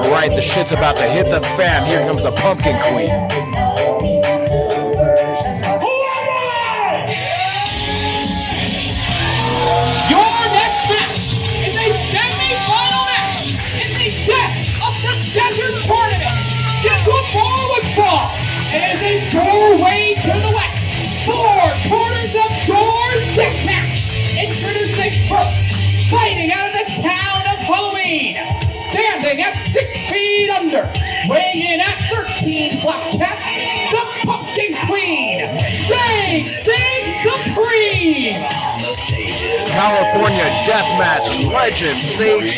All right, the shit's about to hit the fan. Here comes the Pumpkin Queen. Your next match is a semi-final match in the Death of the Desert tournament. Into a forward fall. It is a doorway to the west. 4 corners of doors Deathmatch. Introducing first, fighting out of the town of Halloween. Standing at 6 feet under, weighing in at 13 black caps, the Pumpkin Queen, Sage Supreme. California Deathmatch legend Sage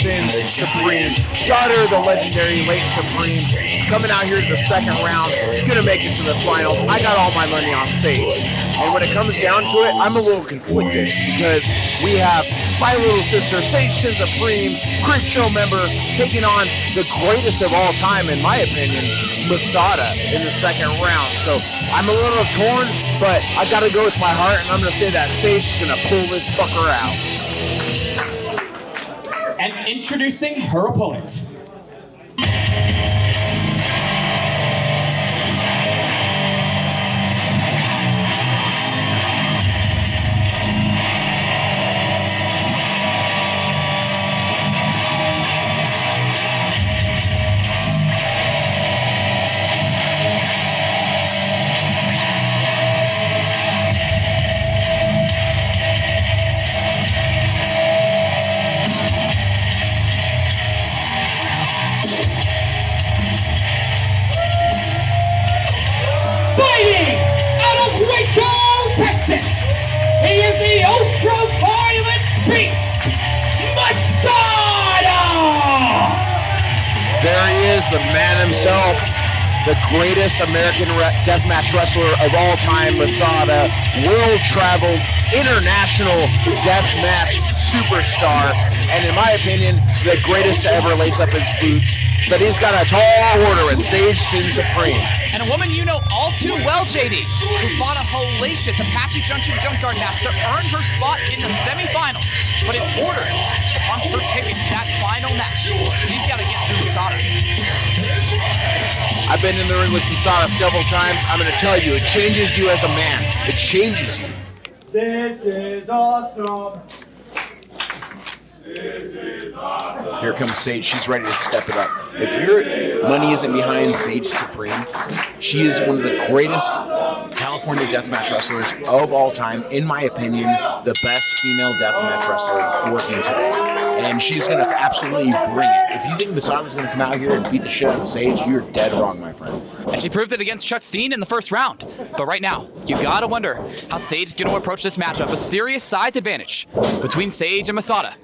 Supreme, daughter of the legendary late Supreme, coming out here to the second round, gonna make it to the finals. I got all my money on Sage, and when it comes down to it, I'm a little conflicted because we have my little sister Sage Supreme, Creep Show member, taking on the greatest of all time, in my opinion, Masada, in the second round. So I'm a little torn, but I gotta go with my heart, and I'm gonna say that Sage is gonna pull this fucker out. And introducing her opponent. Fighting out of Waco, Texas, he is the Ultraviolent Beast MASADA! There he is, the man himself, the greatest American deathmatch wrestler of all time, Masada, world-traveled, international deathmatch superstar, and in my opinion, the greatest to ever lace up his boots. But he's got a tall order with Sage Supreme. And a woman you know all too well, JD, who fought a hellacious Apache Junction Junkyard match to earn her spot in the semifinals. But in order to punch her ticket to that final match, she's got to get through Masada. I've been in the ring with Masada several times. I'm going to tell you, it changes you as a man. It changes you. This is awesome. Here comes Sage. She's ready to step it up. If your money isn't behind Sage Supreme, she is one of the greatest California deathmatch wrestlers of all time. In my opinion, the best female deathmatch wrestler working today. And she's going to absolutely bring it. If you think Masada's going to come out here and beat the shit out of Sage, you're dead wrong, my friend. And she proved it against Chuck Steen in the first round. But right now, you gotta wonder how Sage is going to approach this matchup. A serious size advantage between Sage and Masada.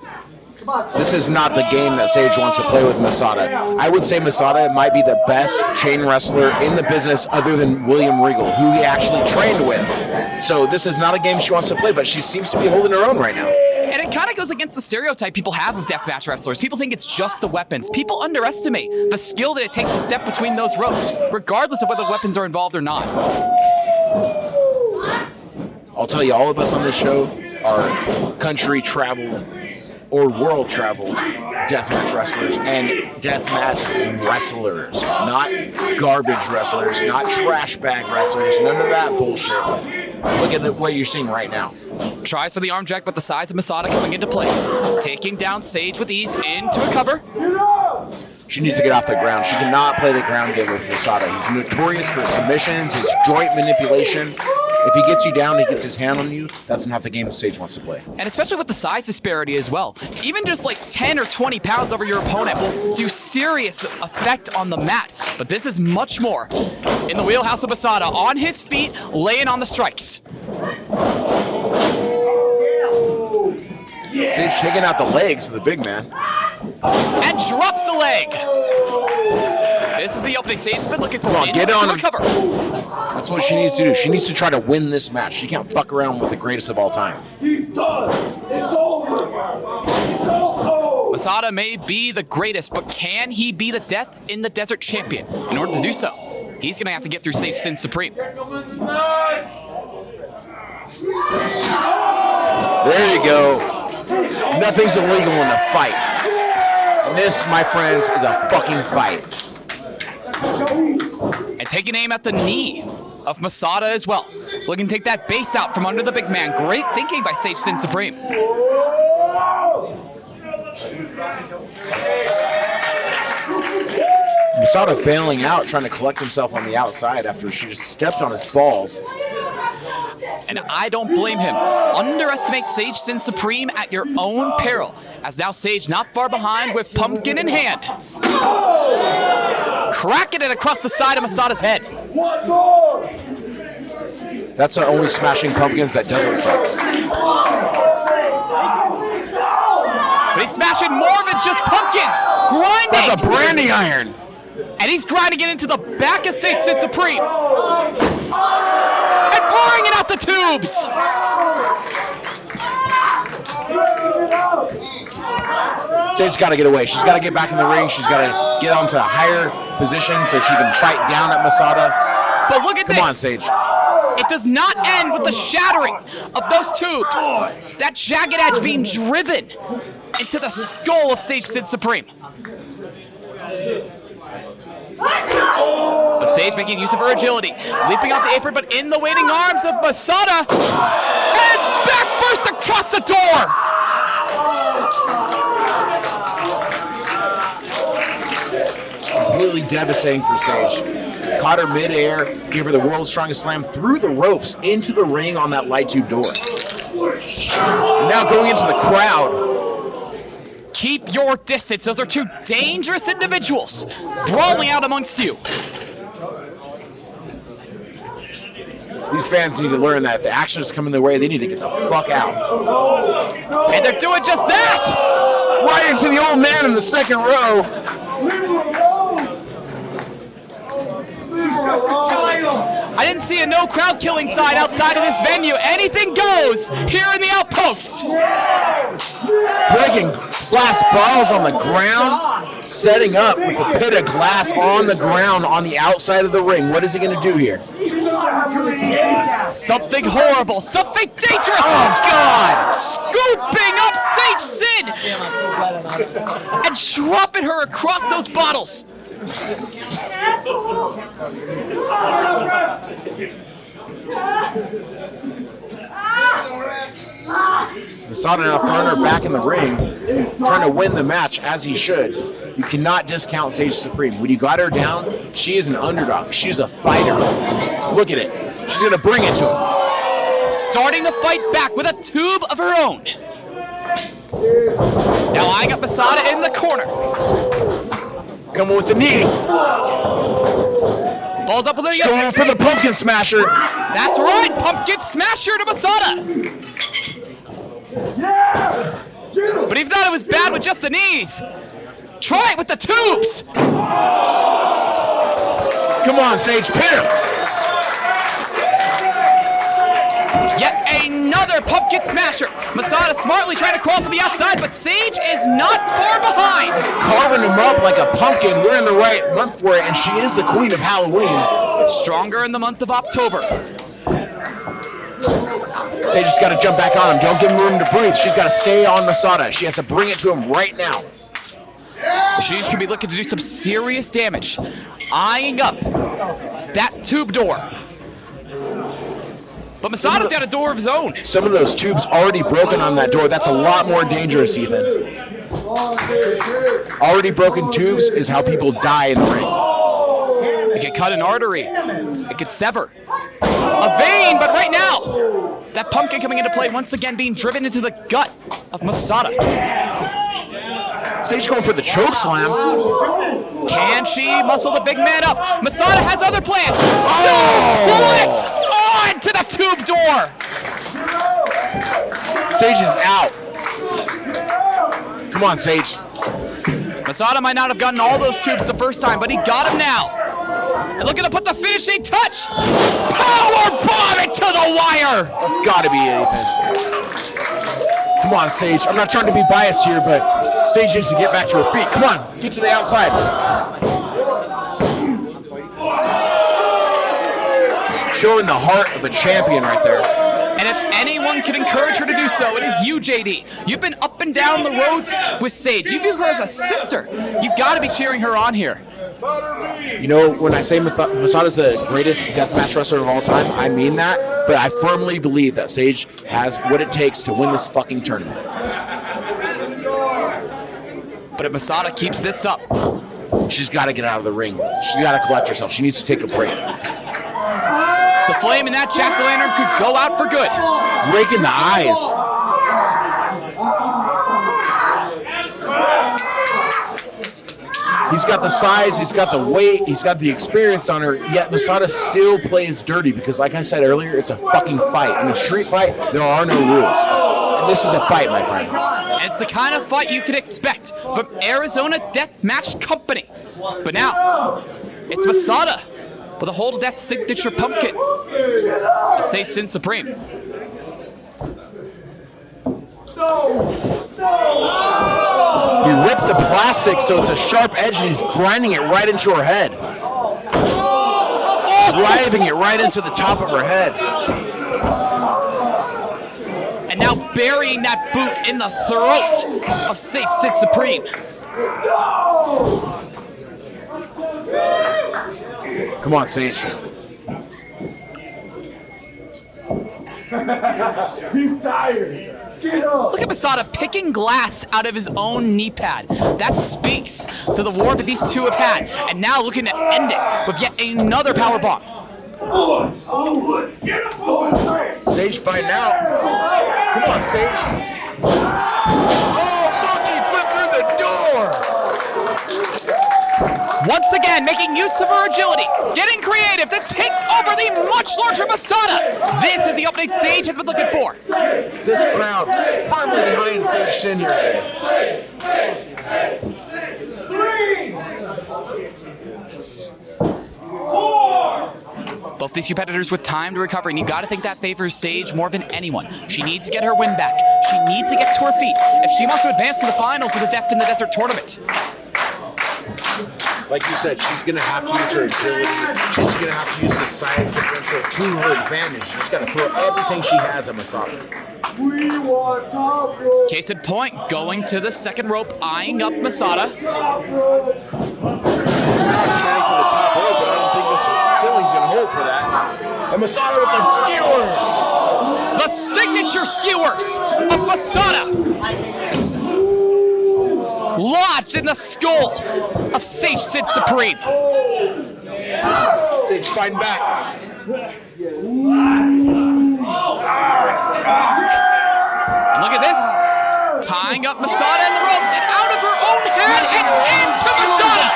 This is not the game that Sage wants to play with Masada. I would say Masada might be the best chain wrestler in the business other than William Regal, who he actually trained with. So this is not a game she wants to play, but she seems to be holding her own right now. And it kind of goes against the stereotype people have of deathmatch wrestlers. People think it's just the weapons. People underestimate the skill that it takes to step between those ropes, regardless of whether weapons are involved or not. I'll tell you, all of us on this show are country traveled or world traveled deathmatch wrestlers and deathmatch wrestlers, not garbage wrestlers, not trash bag wrestlers, none of that bullshit. Look at what you're seeing right now. Tries for the arm drag, but the size of Masada coming into play. Taking down Sage with ease into a cover. She needs to get off the ground. She cannot play the ground game with Masada. He's notorious for submissions, his joint manipulation. If he gets you down, he gets his hand on you, that's not the game Sage wants to play. And especially with the size disparity as well. Even just like 10 or 20 pounds over your opponent will do serious effect on the mat. But this is much more. In the wheelhouse of Masada, on his feet, laying on the strikes. Sage taking out the legs of the big man. And drops the leg. This is the opening Sage has been looking for. Come on, get on him. Cover. That's what she needs to do. She needs to try to win this match. She can't fuck around with the greatest of all time. He's done. It's over. Masada may be the greatest, but can he be the Death in the Desert champion? In order to do so, he's going to have to get through Sage Supreme. There you go. Nothing's illegal in a fight. And this, my friends, is a fucking fight. And taking aim at the knee of Masada as well. Looking to take that base out from under the big man. Great thinking by Sage Sin Supreme. Masada bailing out, trying to collect himself on the outside after she just stepped on his balls. And I don't blame him. Underestimate Sage Sin Supreme at your own peril, as now Sage not far behind with pumpkin in hand. Cracking it across the side of Masada's head. That's only smashing pumpkins that doesn't suck. But he's smashing more than just pumpkins. Grinding. That's a branding iron. And he's grinding it into the back of Sage Sin Supreme. And bringing out the tubes. Sage's got to get away. She's got to get back in the ring. She's got to get onto a higher position so she can fight down at Masada. But look at this. Come on, Sage. It does not end with the shattering of those tubes. That jagged edge being driven into the skull of Sage Sin Supreme. But Sage making use of her agility, leaping off the apron, but in the waiting arms of Masada, and back first across the door. Completely devastating for Sage. Caught her midair, gave her the world's strongest slam through the ropes into the ring on that light tube door. And now going into the crowd. Keep your distance. Those are two dangerous individuals brawling out amongst you. These fans need to learn that if the action is coming their way, they need to get the fuck out. And they're doing just that! Right into the old man in the second row. I didn't see a no crowd killing sign outside of this venue. Anything goes here in the outpost. Breaking glass bottles on the ground, setting up with a pit of glass on the ground on the outside of the ring. What is he going to do here? Something horrible, something dangerous. Oh, God! Scooping up Sage Sin and dropping her across those bottles. Masada now throwing her back in the ring, trying to win the match as he should. You cannot discount Sage Supreme. When you got her down, she is an underdog. She's a fighter. Look at it. She's going to bring it to him. Starting to fight back with a tube of her own. Now I got Masada in the corner. Coming with the knee. Falls up with the going for the pumpkin smasher. That's right, pumpkin smasher to Masada. But he thought it was bad with just the knees. Try it with the tubes. Come on, Sage, pin her. Yet another pumpkin smasher. Masada smartly trying to crawl to the outside, but Sage is not far behind. Carving him up like a pumpkin. We're in the right month for it, and she is the queen of Halloween. Stronger in the month of October. Sage has got to jump back on him. Don't give him room to breathe. She's got to stay on Masada. She has to bring it to him right now. She could be looking to do some serious damage. Eyeing up that tube door. But Masada's got a door of his own. Some of those tubes already broken on that door. That's a lot more dangerous, Ethan. Already broken tubes is how people die in the ring. It could cut an artery. It could sever a vein, but right now, that pumpkin coming into play once again being driven into the gut of Masada. Sage going for the choke slam. Can she muscle the big man up? Masada has other plans. Bullets on to the tube door. Sage is out. Come on, Sage. Masada might not have gotten all those tubes the first time, but he got him now. And looking to put the finishing touch. Power bomb it to the wire. That's got to be it, Ethan. Come on, Sage. I'm not trying to be biased here, but Sage needs to get back to her feet. Come on, get to the outside. Showing the heart of a champion right there. And if anyone can encourage her to do so, it is you, JD. You've been up and down the roads with Sage. You view her as a sister. You've got to be cheering her on here. You know, when I say Masada's the greatest deathmatch wrestler of all time, I mean that, but I firmly believe that Sage has what it takes to win this fucking tournament. But if Masada keeps this up, she's got to get out of the ring. She's got to collect herself. She needs to take a break. The flame in that jack-o'-lantern could go out for good. Rake in the eyes. He's got the size, he's got the weight, he's got the experience on her, yet Masada still plays dirty because, like I said earlier, it's a fucking fight. In a street fight, there are no rules. And this is a fight, my friend. And it's the kind of fight you could expect from Arizona Deathmatch Company. But now, it's Masada with a hold of that signature pumpkin. Sage Sin Supreme. He ripped the plastic so it's a sharp edge and he's grinding it right into her head. Driving it right into the top of her head. And now burying that boot in the throat of Sage Sin Supreme. Come on, Sage. He's tired. Get up. Look at Masada picking glass out of his own knee pad. That speaks to the war that these two have had. And now looking to end it with yet another power bomb. Sage fighting out. Come on, Sage. Oh, monkey flip through the door. Once again, making use of her agility, getting creative to take over the much larger Masada. This is the opening Sage has been looking for. This crowd firmly behind Sage Sin here. Both these competitors with time to recover, and you got to think that favors Sage more than anyone. She needs to get her win back. She needs to get to her feet if she wants to advance to the finals of the Death in the Desert tournament. Like you said, she's going to have to use her agility. She's going to have to use the size differential to her advantage. She's got to throw everything she has at Masada. We want top rope. Case in point, going to the second rope, eyeing up Masada. This crowd chanting for the top rope, but I don't think this ceiling's going to hold for that. And Masada with the skewers. The signature skewers of Masada. Lodged in the skull of Sage Sin Supreme. Sage fighting back. And look at this. Tying up Masada in the ropes and out of her own head and into Masada.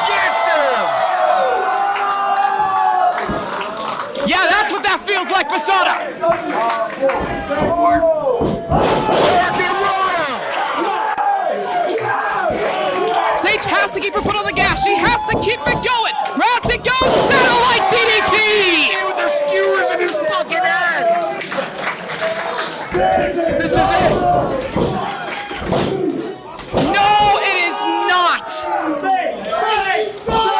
Yeah, that's what that feels like, Masada. Sage has to keep her foot on the gas. She has to keep it going. Round she goes. Satellite DDT. With the skewers in his fucking head. This is it. No, it is not.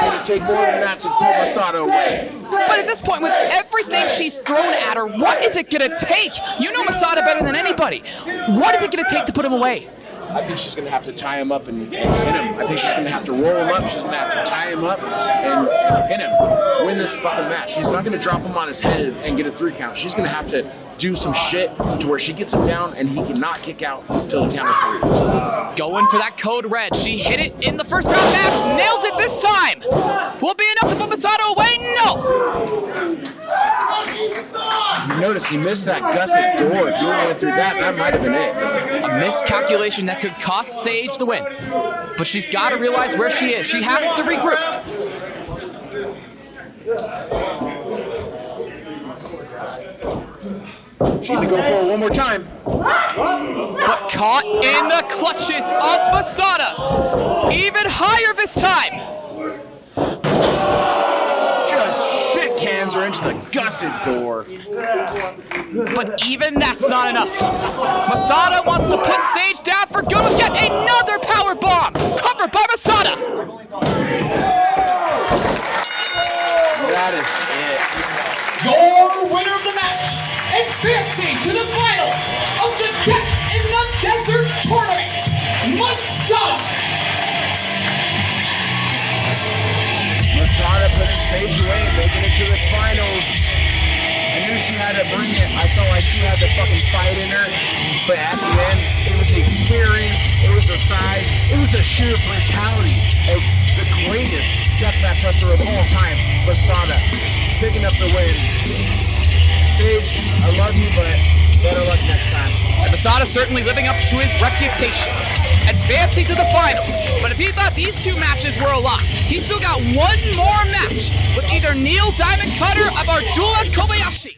It'll take more than that to pull Masada away. But at this point, with everything she's thrown at her, what is it going to take? You know Masada better than anybody. What is it going to take to put him away? I think she's going to have to tie him up and hit him. I think she's going to have to roll him up. She's going to have to tie him up and hit him. Win this fucking match. She's not going to drop him on his head and get a 3 count. She's going to have to do some shit to where she gets him down and he cannot kick out until the count of 3. Going for that code red. She hit it in the first round match. Nails it this time. Will it be enough to put Masada away? No. You notice he missed that gusset door. If you went through that, that might have been it. A miscalculation that could cost Sage the win. But she's got to realize where she is. She has to regroup. She need to go for it one more time. But caught in the clutches of Masada. Even higher this time. Just shit cans her into the gusset door. But even that's not enough. Masada wants to put Sage down for good with yet another power bomb. Covered by Masada. That is it. Your winner of the match, advancing to the putting Sage away and making it to the finals. I knew she had to bring it. I felt like she had the fucking fight in her. But at the end, it was the experience, it was the size, it was the sheer brutality of the greatest deathmatch wrestler of all time, Masada, picking up the win. Sage, I love you, but better luck next time. And Masada certainly living up to his reputation, advancing to the finals. But if he thought these two matches were a lot, he's still got one more match with either Neil Diamond Cutter of Ardula Kobayashi